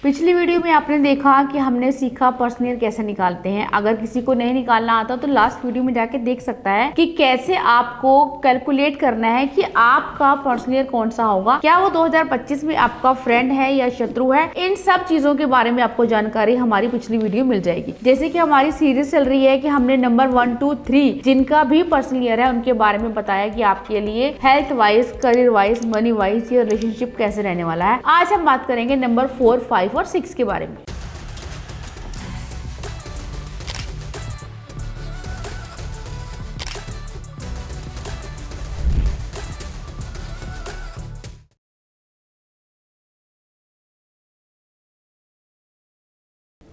पिछली वीडियो में आपने देखा कि हमने सीखा पर्सनल ईयर कैसे निकालते हैं। अगर किसी को नहीं निकालना आता तो लास्ट वीडियो में जाके देख सकता है कि कैसे आपको कैलकुलेट करना है कि आपका पर्सनल ईयर कौन सा होगा, क्या वो 2025 में आपका फ्रेंड है या शत्रु है। इन सब चीजों के बारे में आपको जानकारी हमारी पिछली वीडियो मिल जाएगी। जैसे कि हमारी सीरीज चल रही है कि हमने नंबर 1, 2, 3 जिनका भी पर्सनल ईयर है उनके बारे में बताया कि आपके लिए health wise, career wise, money wise या रिलेशनशिप कैसे रहने वाला है। आज हम बात करेंगे नंबर 4, 5 और 6 के बारे में।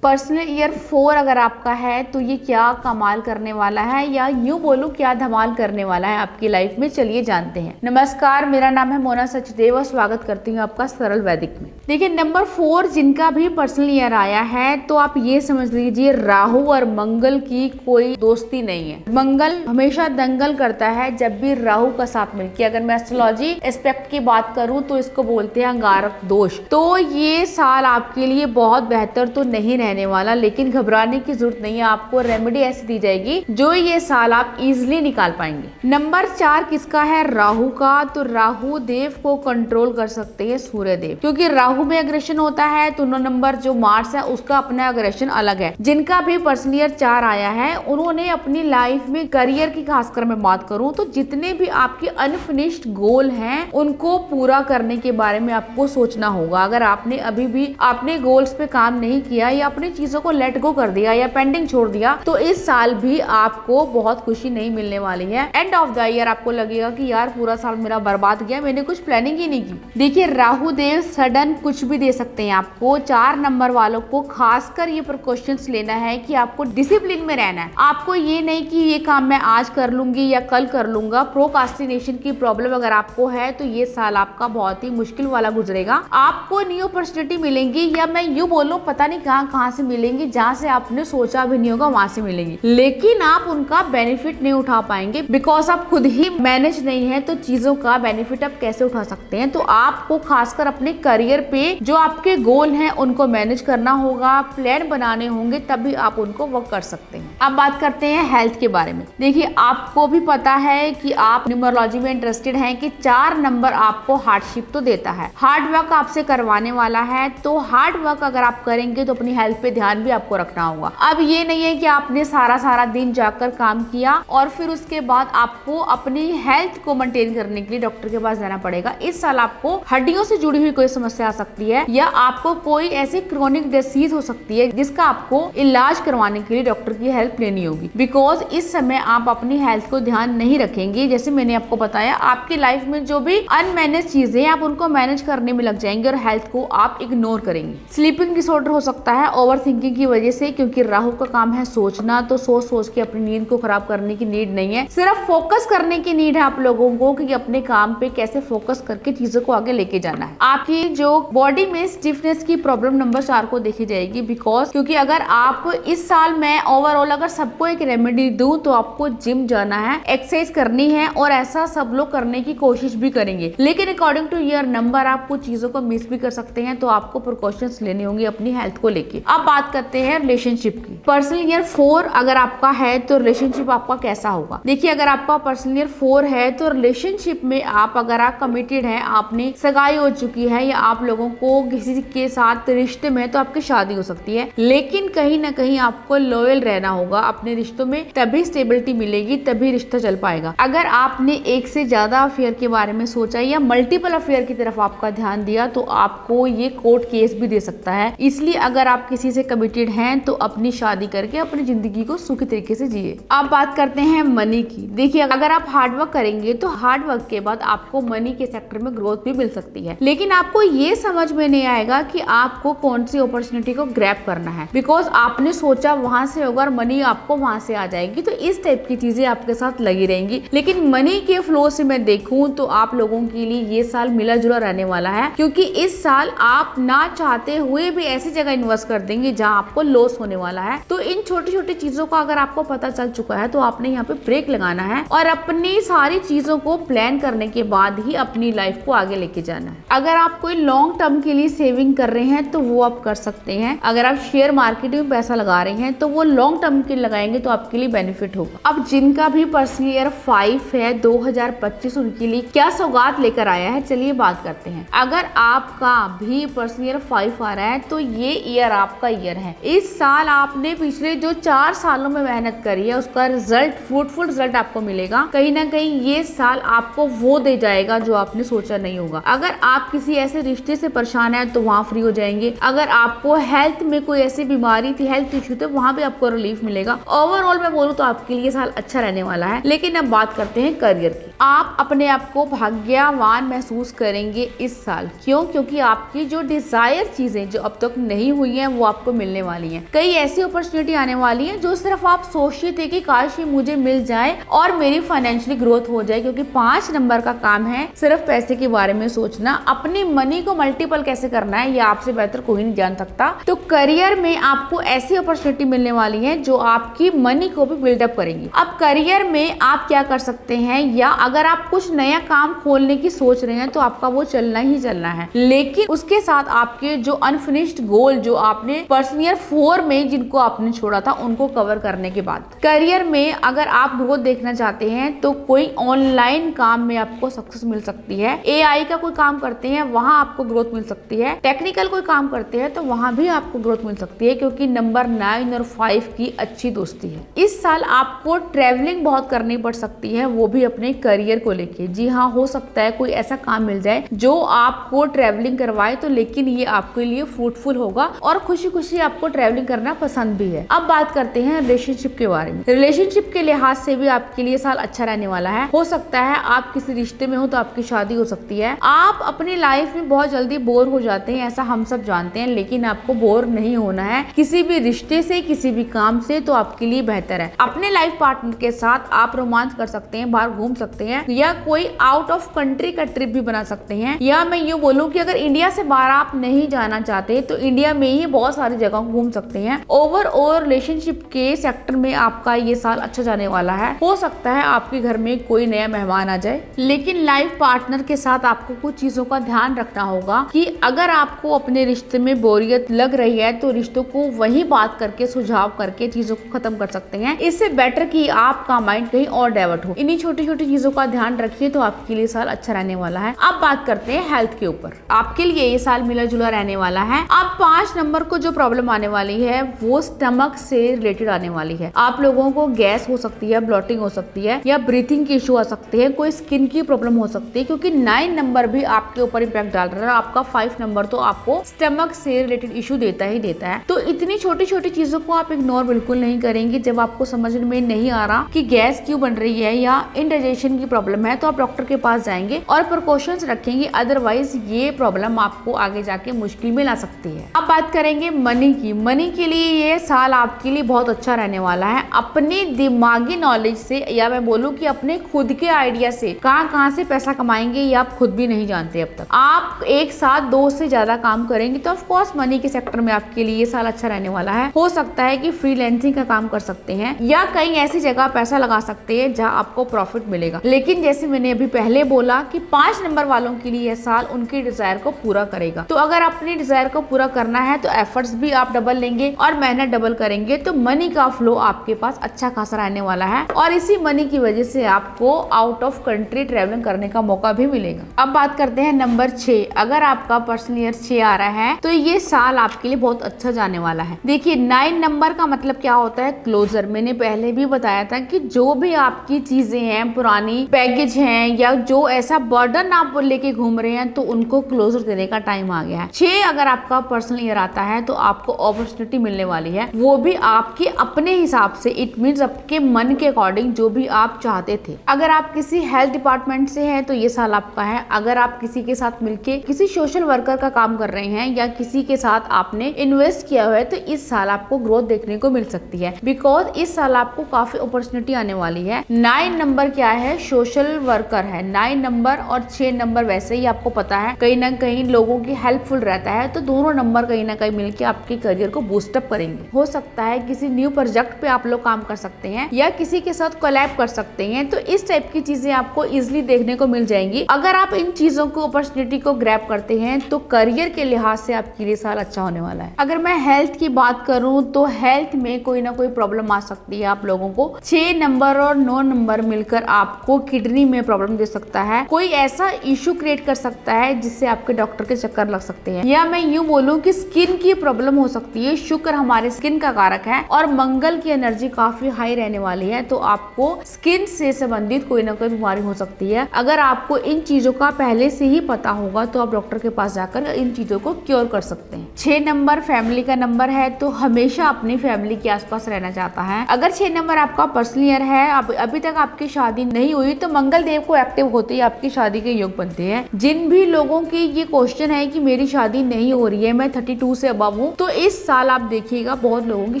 पर्सनल ईयर 4 अगर आपका है तो ये क्या कमाल करने वाला है या यूं बोलूं क्या धमाल करने वाला है आपकी लाइफ में, चलिए जानते हैं। नमस्कार, मेरा नाम है मोना सचदेव और स्वागत करती हूँ आपका सरल वैदिक में। देखिए, नंबर 4 जिनका भी पर्सनल ईयर आया है तो आप ये समझ लीजिए राहु और मंगल की कोई दोस्ती नहीं है। मंगल हमेशा दंगल करता है जब भी राहु का साथ मिलकर। अगर मैं एस्ट्रोलॉजी एस्पेक्ट की बात करूं तो इसको बोलते हैं अंगारक दोष। तो ये साल आपके लिए बहुत बेहतर तो नहीं रहने वाला, लेकिन घबराने की जरूरत नहीं है। आपको रेमेडी ऐसी दी जाएगी जो ये साल आप इजीली निकाल पाएंगे। नंबर 4 किसका है? राहु का। तो राहु देव को कंट्रोल कर सकते हैं सूर्य देव, क्योंकि राहु में अग्रेशन होता है। तो 9 नंबर जो मार्स है उसका अपना अग्रेशन अलग है। जिनका भी पर्सनल ईयर 4 आया है उन्होंने अपनी लाइफ में करियर की खासकर मैं बात करूं तो जितने भी आपके अनफिनिश्ड गोल हैं उनको पूरा करने के बारे में आपको सोचना होगा। अगर आपने अभी भी अपने गोल्स पे काम नहीं किया या अपनी चीजों को लेट गो कर दिया या पेंडिंग छोड़ दिया तो इस साल भी आपको बहुत खुशी नहीं मिलने वाली है। एंड ऑफ द ईयर आपको लगेगा कि यार पूरा साल मेरा बर्बाद गया, मैंने कुछ प्लानिंग ही नहीं की। देखिए, राहु देव सडन कुछ भी दे सकते हैं आपको। 4 नंबर वालों को खासकर ये प्रिकॉशंस लेना है कि आपको डिसिप्लिन में रहना है। आपको ये नहीं कि ये काम मैं आज कर लूंगी या कल कर लूंगा। प्रोकास्टिनेशन की प्रॉब्लम अगर आपको है तो ये साल आपका बहुत ही मुश्किल वाला गुजरेगा। आपको न्यू अपॉर्चुनिटी मिलेंगी या मैं यूं बोलूं पता नहीं कहां से मिलेंगी, जहां से आपने सोचा भी नहीं होगा वहां से मिलेंगी, लेकिन आप उनका बेनिफिट नहीं उठा पाएंगे बिकॉज आप खुद ही मैनेज नहीं है। तो चीजों का बेनिफिट आप कैसे उठा सकते हैं? तो आपको खासकर अपने करियर पे जो आपके गोल हैं उनको मैनेज करना होगा, प्लान बनाने होंगे, तभी आप उनको वर्क कर सकते हैं। अब बात करते हैं हेल्थ के बारे में। देखिए, आपको भी पता है कि आप न्यूमरोलॉजी में इंटरेस्टेड हैं कि 4 नंबर आपको हार्डशिप तो देता है, हार्ड वर्क आपसे करवाने वाला है। तो हार्ड वर्क अगर आप करेंगे तो अपनी हेल्थ पे ध्यान भी आपको रखना होगा। अब ये नहीं है कि आपने सारा दिन जाकर काम किया और फिर उसके बाद आपको अपनी हेल्थ को मेंटेन करने के लिए डॉक्टर के पास जाना पड़ेगा। इस साल आपको हड्डियों से जुड़ी हुई कोई समस्या आ सकती है या आपको कोई ऐसी क्रोनिक डिसीज हो सकती है जिसका आपको इलाज करवाने के लिए डॉक्टर की हेल्प लेनी होगी। बिकॉज इस समय आप अपनी हेल्थ को ध्यान नहीं रखेंगे। जैसे मैंने आपको बताया, आपकी लाइफ में जो भी अनमैनेज चीजें आप उनको मैनेज करने में लग जाएंगे और हेल्थ को आप इग्नोर करेंगे। स्लीपिंग डिसऑर्डर हो सकता है ओवर थिंकिंग की वजह से, क्योंकि राहु का काम है सोचना। तो सोच के अपनी नींद को खराब करने की नीड नहीं है, सिर्फ फोकस करने की नीड है आप लोगों को कि अपने काम पे कैसे फोकस करके चीजों को आगे लेके जाना है। आपकी जो बॉडी में स्टिफनेस की प्रॉब्लम नंबर 4 को देखी जाएगी। बिकॉज क्योंकि अगर आप इस साल में ओवरऑल अगर सबको एक रेमेडी दूं तो आपको जिम जाना है, एक्सरसाइज करनी है और ऐसा सब लोग करने की कोशिश भी करेंगे, लेकिन अकॉर्डिंग टू ईयर नंबर आप कुछ चीजों को मिस भी कर सकते हैं। तो आपको प्रिकॉशंस लेने होंगे अपनी हेल्थ को लेके। अब बात करते हैं रिलेशनशिप की। पर्सनल ईयर 4 अगर आपका है तो रिलेशनशिप आपका कैसा होगा? देखिए, अगर आपका पर्सनल ईयर 4 है तो रिलेशनशिप में आप अगर आप कमिटेड हैं, आपने सगाई हो चुकी है या आप लोगों को किसी के साथ रिश्ते में, तो आपकी शादी हो सकती है। लेकिन कहीं ना कहीं आपको लॉयल रहना होगा अपने रिश्तों में, तभी स्टेबिलिटी मिलेगी, तभी रिश्ता चल पाएगा। अगर आपने एक से ज्यादा अफेयर के बारे में सोचा या मल्टीपल अफेयर की तरफ आपका ध्यान दिया तो आपको ये कोर्ट केस भी दे सकता है। इसलिए अगर आप किसी से कमिटेड हैं तो अपनी शादी करके अपनी जिंदगी को सुखी तरीके से जिए। अब बात करते हैं मनी की। देखिए, अगर आप हार्ड वर्क करेंगे तो हार्ड वर्क के बाद आपको मनी के सेक्टर में ग्रोथ भी मिल सकती है, लेकिन आपको ये समझ में नहीं आएगा कि आपको कौन सी अपॉर्चुनिटी को ग्रैब करना है। बिकॉज आपने सोचा वहां से होगा और मनी आपको वहां से आ जाएगी। तो इस टाइप की चीजें आपके साथ लगी रहेंगी। लेकिन मनी के फ्लो से मैं देखूं तो आप लोगों के लिए ये साल मिला जुला रहने वाला है, क्योंकि इस साल आप ना चाहते हुए भी ऐसी जगह इन्वेस्ट कर देंगे पड़ेंगे जहाँ आपको लॉस होने वाला है। तो इन छोटी छोटी चीजों का अगर आपको पता चल चुका है तो आपने यहाँ पे ब्रेक लगाना है और अपनी सारी चीजों को प्लान करने के बाद ही अपनी लाइफ को आगे लेके जाना है। अगर आप कोई लॉन्ग टर्म के लिए सेविंग कर रहे हैं तो वो आप कर सकते हैं। अगर आप शेयर मार्केट में पैसा लगा रहे हैं तो वो लॉन्ग टर्म के लगाएंगे तो आपके लिए बेनिफिट होगा। अब जिनका भी पर्सनल ईयर 5 है 2025 उनके लिए क्या सौगात लेकर आया है, चलिए बात करते हैं। अगर आपका भी पर्सनल ईयर 5 आ रहा है तो ये ईयर आपका ईयर है। इस साल आपने पिछले जो 4 सालों में मेहनत करी है उसका रिजल्ट, फ्रूटफुल रिजल्ट आपको मिलेगा। कहीं ना कहीं ये साल आपको वो दे जाएगा जो आपने सोचा नहीं होगा। अगर आप किसी ऐसे रिश्ते से परेशान है तो वहाँ फ्री हो जाएंगे। अगर आपको हेल्थ में कोई ऐसी बीमारी थी, हेल्थ इश्यू थे, वहाँ भी आपको रिलीफ मिलेगा। ओवरऑल मैं बोलूँ तो आपके लिए साल अच्छा रहने वाला है। लेकिन अब बात करते हैं करियर की। आप अपने आप को भाग्यवान महसूस करेंगे इस साल। क्यों? क्योंकि आपकी जो डिजायर चीजें जो अब तक नहीं हुई हैं वो आपको मिलने वाली हैं। कई ऐसी अपॉर्चुनिटी आने वाली है जो सिर्फ आप सोचते थे कि काश ये मुझे मिल जाए और मेरी फाइनेंशियली ग्रोथ हो जाए। क्योंकि 5 नंबर का काम है सिर्फ पैसे के बारे में सोचना। अपनी मनी को मल्टीपल कैसे करना है ये आपसे बेहतर कोई नहीं जान सकता। तो करियर में आपको ऐसी अपॉर्चुनिटी मिलने वाली है जो आपकी मनी को भी बिल्डअप करेंगी। अब करियर में आप क्या कर सकते हैं, या अगर आप कुछ नया काम खोलने की सोच रहे हैं तो आपका वो चलना ही चलना है। लेकिन उसके साथ आपके जो अनफिनिश्ड गोल जो आपने पर्सनल ईयर 4 में जिनको आपने छोड़ा था उनको कवर करने के बाद करियर में अगर आप ग्रोथ देखना चाहते हैं तो कोई ऑनलाइन काम में आपको सक्सेस मिल सकती है। एआई का कोई काम करते हैं वहां आपको ग्रोथ मिल सकती है। टेक्निकल कोई काम करते हैं तो वहां भी आपको ग्रोथ मिल सकती है, क्योंकि नंबर 9 और 5 की अच्छी दोस्ती है। इस साल आपको ट्रेवलिंग बहुत करनी पड़ सकती है, वो भी अपने करियर को लेके। जी हाँ, हो सकता है कोई ऐसा काम मिल जाए जो आपको ट्रेवलिंग करवाए, तो लेकिन ये आपके लिए फ्रूटफुल होगा और खुशी खुशी आपको ट्रेवलिंग करना पसंद भी है। अब बात करते हैं रिलेशनशिप के बारे में। रिलेशनशिप के लिहाज से भी आपके लिए साल अच्छा रहने वाला है। हो सकता है आप किसी रिश्ते में हो तो आपकी शादी हो सकती है। आप अपनी लाइफ में बहुत जल्दी बोर हो जाते हैं, ऐसा हम सब जानते हैं, लेकिन आपको बोर नहीं होना है किसी भी रिश्ते से, किसी भी काम से, तो आपके लिए बेहतर है। अपने लाइफ पार्टनर के साथ आप रोमांस कर सकते हैं, बाहर घूम सकते हैं, या कोई आउट ऑफ कंट्री का ट्रिप भी बना सकते हैं। या मैं यूँ बोलूँ कि अगर इंडिया से बाहर आप नहीं जाना चाहते तो इंडिया में ही बहुत सारी जगह घूम सकते हैं। ओवरऑल रिलेशनशिप के सेक्टर में आपका ये साल अच्छा जाने वाला है। हो सकता है आपके घर में कोई नया मेहमान आ जाए, लेकिन लाइफ पार्टनर के साथ आपको कुछ चीजों का ध्यान रखना होगा कि अगर आपको अपने रिश्ते में बोरियत लग रही है तो रिश्तों को वही बात करके, सुझाव करके चीजों को खत्म कर सकते हैं। इससे बेटर कि आपका माइंड कहीं और डाइवर्ट हो। इन्हीं छोटी छोटी चीजों का ध्यान रखिए तो आपके लिए साल अच्छा रहने वाला है। अब बात करते हैं हेल्थ के ऊपर। आपके लिए ये साल मिला जुला रहने वाला है। अब 5 नंबर को जो प्रॉब्लम आने वाली है वो स्टमक से रिलेटेड आने वाली है। आप लोगों को गैस हो सकती है, ब्लॉटिंग हो सकती है, या ब्रीथिंग की इशू आ सकते हैं, कोई स्किन की प्रॉब्लम हो सकती है, क्योंकि 9 नंबर भी आपके ऊपर इम्पैक्ट डाल रहा है। आपका 5 नंबर तो आपको स्टमक से रिलेटेड इशू देता ही देता है। तो इतनी छोटी छोटी चीजों को आप इग्नोर बिल्कुल नहीं करेंगे। जब आपको समझ में नहीं आ रहा कि गैस क्यों बन रही है या इंडाइजेशन की प्रॉब्लम है तो आप डॉक्टर के पास जाएंगे और प्रिकॉशंस रखेंगे, अदरवाइज ये प्रॉब्लम आपको आगे जाके मुश्किल में ला सकती है। अब बात करेंगे मनी की। मनी के लिए ये साल आपके लिए बहुत अच्छा रहने वाला है। अपने दिमागी नॉलेज से, या मैं बोलूँ कि अपने खुद के आइडिया से कहाँ से पैसा कमाएंगे ये आप खुद भी नहीं जानते अब तक। आप एक साथ 2 से ज्यादा काम करेंगे तो ऑफकोर्स मनी के सेक्टर में आपके लिए ये साल अच्छा रहने वाला है। हो सकता है कि फ्रीलांसिंग का काम कर सकते हैं या कहीं ऐसी जगह पैसा लगा सकते हैं जहाँ आपको प्रॉफिट मिलेगा। लेकिन जैसे मैंने अभी पहले बोला कि 5 नंबर वालों के लिए यह साल उनकी डिजायर को पूरा करेगा। तो अगर अपनी डिजायर को पूरा करना है तो एफर्ट्स भी आप डबल लेंगे और मेहनत डबल करेंगे, तो मनी का फ्लो आपके पास अच्छा खासा रहने वाला है और इसी मनी की वजह से आपको आउट ऑफ कंट्री ट्रेवलिंग करने का मौका भी मिलेगा। अब बात करते हैं नंबर 6। अगर आपका पर्सनल ईयर 6 आ रहा है तो ये साल आपके लिए बहुत अच्छा जाने वाला है। देखिए 9 नंबर का मतलब क्या होता है, क्लोजर। मैंने पहले भी बताया था कि जो भी आपकी चीजें हैं, पुरानी पैकेज हैं, या जो ऐसा बर्डन आप लेके घूम रहे हैं, तो उनको क्लोजर देने का टाइम आ गया है। 6 अगर आपका पर्सनल ईयर आता है तो आपको अपॉर्चुनिटी मिलने वाली है, वो भी आपके अपने हिसाब से। इट मीन्स आपके मन के अकॉर्डिंग जो भी आप चाहते थे। अगर आप किसी हेल्थ डिपार्टमेंट से हैं तो ये साल आपका है। अगर आप किसी के साथ मिलके किसी सोशल वर्कर का काम कर रहे हैं या किसी के साथ आपने इन्वेस्ट किया हुआ है तो इस साल आपको ग्रोथ देखने को मिल सकती है, बिकॉज इस साल आपको काफी अपॉर्चुनिटी आने वाली है। 9 नंबर क्या है, सोशल वर्कर है। 9 नंबर और 6 नंबर वैसे ही आपको पता है कहीं ना कहीं लोगों की हेल्पफुल रहता है, तो दोनों नंबर कहीं ना कहीं मिलकर आपके करियर को बूस्टअप करेंगे। हो सकता है किसी न्यू प्रोजेक्ट पे आप लोग काम कर सकते हैं या किसी के साथ कोलैब कर सकते हैं, तो इस टाइप की चीजें आपको इजिली देखने को मिल जाएंगी। अगर आप इन चीजों को अपॉर्चुनिटी को ग्रैब करते हैं तो करियर के लिहाज से आपके लिए साल अच्छा होने वाला है। अगर मैं हेल्थ की बात करूं तो हेल्थ में कोई ना कोई प्रॉब्लम आ सकती है आप लोगों को। 6 नंबर और 9 नंबर मिलकर आपको किडनी में प्रॉब्लम दे सकता है। कोई ऐसा इशू क्रिएट कर सकता है जिससे आपके डॉक्टर के चक्कर लग सकते हैं, या मैं यूं बोलूं कि स्किन की प्रॉब्लम हो सकती है। शुक्र हमारे स्किन का कारक है और मंगल की एनर्जी काफी हाई रहने वाली है, तो आपको स्किन से संबंधित कोई ना कोई बीमारी हो सकती है। अगर आपको इन चीजों का पहले से ही पता होगा तो आप डॉक्टर के पास जाकर इन चीजों को क्योर कर सकते हैं। 6 नंबर फैमिली का नंबर है, तो हमेशा अपनी फैमिली के आसपास रहना चाहता है। अगर 6 नंबर आपका पर्सनल ईयर है, अभी तक आपकी शादी नहीं हुई, तो मंगल देव को एक्टिव होते ही आपकी शादी के योग बनते हैं। जिन भी लोगों की ये क्वेश्चन है कि मेरी शादी नहीं हो रही है, मैं 32 से अबव हूँ, तो इस साल आप देखिएगा बहुत लोगों की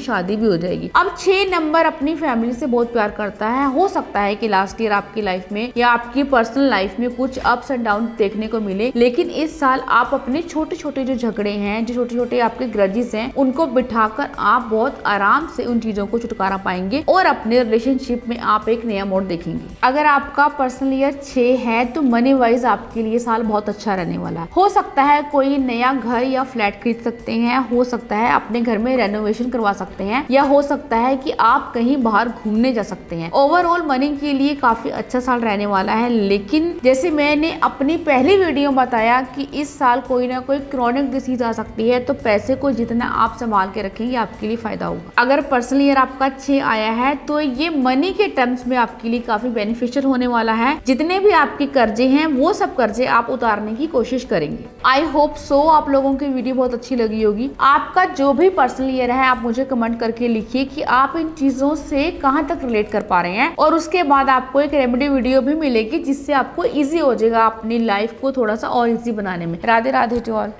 शादी भी हो जाएगी। अब 6 नंबर अपनी फैमिली से बहुत प्यार करता है। हो सकता है कि लास्ट ईयर आपकी लाइफ में या आपकी पर्सनल लाइफ में कुछ अप्स एंड डाउन देखने को मिले, लेकिन इस साल आप अपने छोटे छोटे जो झगड़े हैं, जो छोटे छोटे आपके ग्रजेस हैं, उनको बिठाकर आप बहुत आराम से उन चीजों को छुटकारा पाएंगे और अपने रिलेशनशिप में आप एक नया मोड़ देखेंगे। अगर आपका पर्सनल ईयर 6 है तो मनी वाइज आपके लिए साल बहुत अच्छा रहने वाला है। हो सकता है कोई नया घर या फ्लैट खरीद सकते हैं, हो सकता है अपने घर में रेनोवेशन करवा सकते हैं, या हो सकता है कि आप कहीं बाहर घूमने जा सकते हैं। ओवरऑल मनी के लिए काफी अच्छा साल रहने वाला है, लेकिन जैसे मैंने अपनी पहली वीडियो में बताया कि इस साल कोई ना कोई क्रॉनिक डिसीज आ सकती है, तो पैसे को जितना आप संभाल के रखेंगे आपके लिए फायदा होगा। अगर पर्सनल ईयर आपका 6 आया है तो ये मनी के टर्म्स में आपके लिए काफी बेनिफिशियल होने वाला है। जितने भी आपके कर्जे हैं वो सब कर्जे आप उतारने की कोशिश करेंगे। आई होप सो आप लोगों की वीडियो बहुत अच्छी लगी होगी। आपका जो भी पर्सनल ईयर है आप मुझे कमेंट करके लिखिए कि आप इन चीजों से कहां तक रिलेट कर पा रहे हैं, और उसके बाद आपको एक रेमेडी वीडियो भी मिलेगी जिससे आपको इजी हो जाएगा अपनी लाइफ को थोड़ा सा और इजी बनाने में। Radhe Radhe to all.